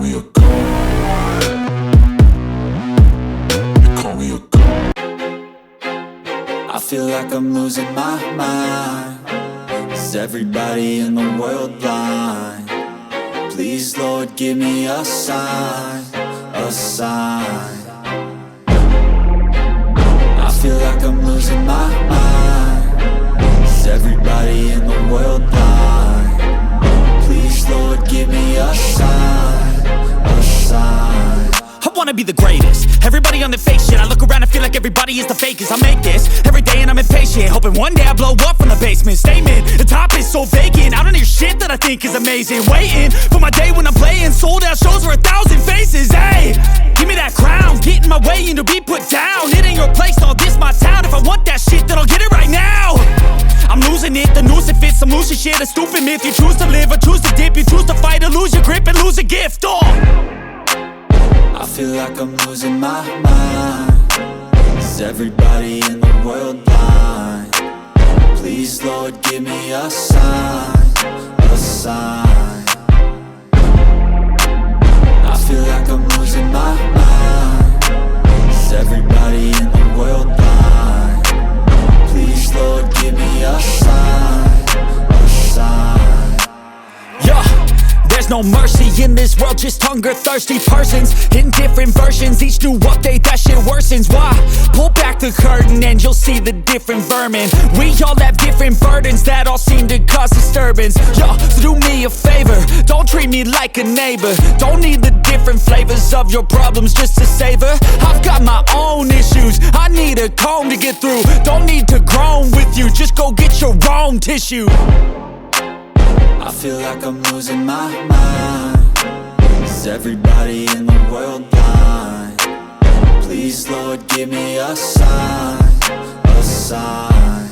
me a god. You call me a god. I feel like I'm losing my mind. Is everybody in the world blind? Please, Lord, give me a sign, a sign. I feel like I'm losing my mind. Is everybody in the world blind? Please, Lord, give me a sign, a sign. I wanna be the greatest. Everybody on the fake shit. I look around and feel like everybody is the fakest. I make this every day and I'm impatient, hoping one day I blow up from the basement. Statement, the top is so vacant. I don't hear shit that I think is amazing. Waiting for my day when I'm playing sold out shows for 1,000 faces. Hey, give me that crown, get in my way and to be put down. It ain't your place, all this my town. If I want that shit, then I'll get it right now. I'm losing it, the noose it fits. I'm losing shit, a stupid myth. You choose to live or choose to dip. You choose to fight or lose your grip and lose a gift. I feel like I'm losing my mind. Is everybody in the world blind? Please, Lord, give me a sign, a sign. I feel like I'm losing my mind. Is everybody in the world blind? Please, Lord, give me a sign, a sign. Yeah, there's no mercy in this world, just hunger-thirsty persons in different versions. Each new update, that shit worsens. Why? Pull back the curtain and you'll see the different vermin. We all have different burdens that all seem to cause disturbance. Yo, so do me a favor, don't treat me like a neighbor. Don't need the different flavors of your problems just to savor. I've got my own issues, I need a comb to get through. Don't need to groan with you, just go get your own tissue. I feel like I'm losing my mind. Is everybody in the world blind? Please, Lord, give me a sign, a sign.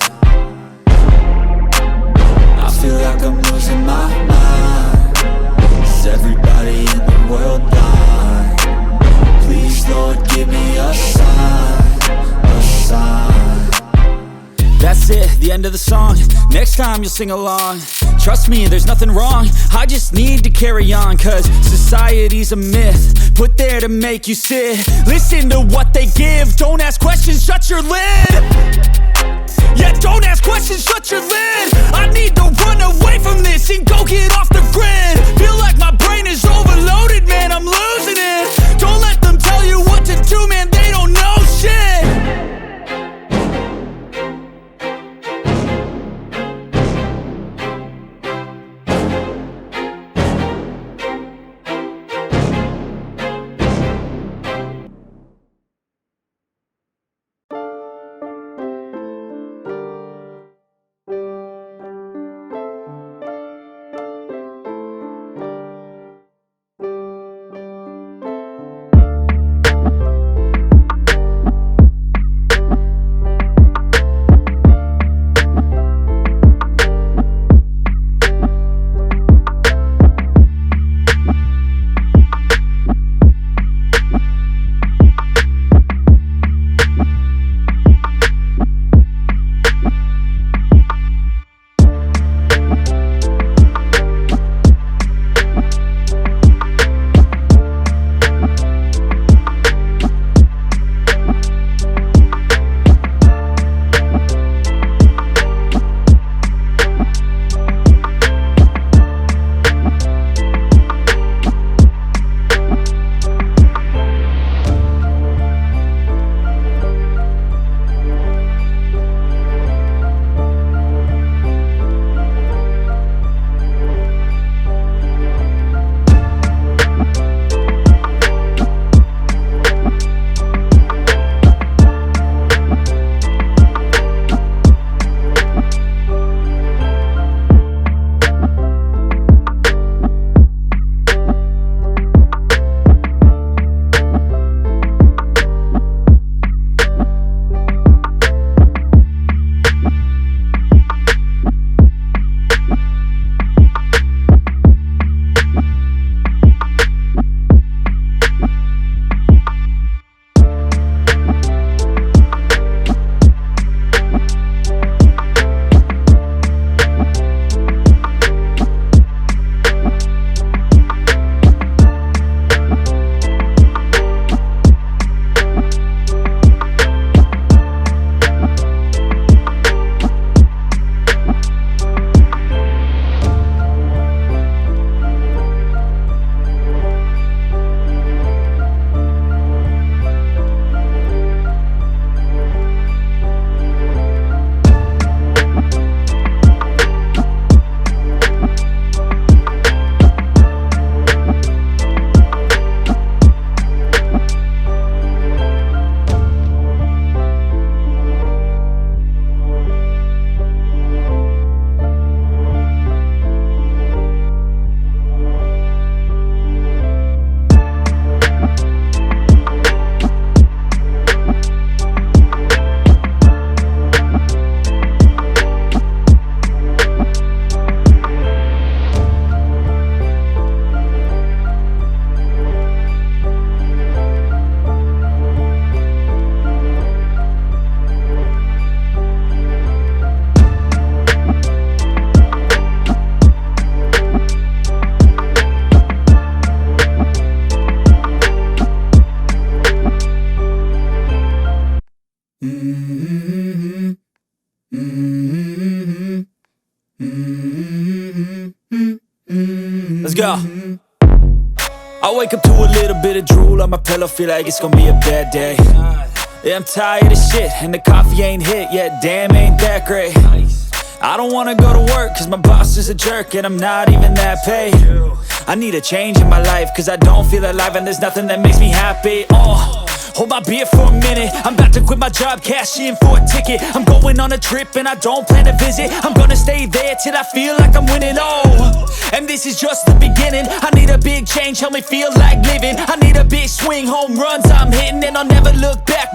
I feel like I'm losing my mind. Is everybody in the world blind? Please, Lord, give me a sign, a sign. That's it, the end of the song. Next time you'll sing along. Trust me, there's nothing wrong. I just need to carry on, cause society's a myth put there to make you sit. Listen to what they give. Don't ask questions, shut your lid. Yeah, don't ask questions, shut your lid. I need to run away from this and go get off the grid. Feel like my brain is overloaded, man, I'm losing it. Don't let them tell you what to do, man, they don't know shit. Let's go. I wake up to a little bit of drool on my pillow, feel like it's gonna be a bad day. Yeah, I'm tired of shit, and the coffee ain't hit yet, damn, ain't that great. I don't wanna go to work, cause my boss is a jerk, and I'm not even that paid. I need a change in my life, cause I don't feel alive, and there's nothing that makes me happy. Hold my beer for a minute, I'm about to quit my job, cash in for a ticket. I'm going on a trip and I don't plan to visit. I'm gonna stay there till I feel like I'm winning, and this is just the beginning. I need a big change, help me feel like living. I need a big swing, home runs I'm hitting, and I'll never look back.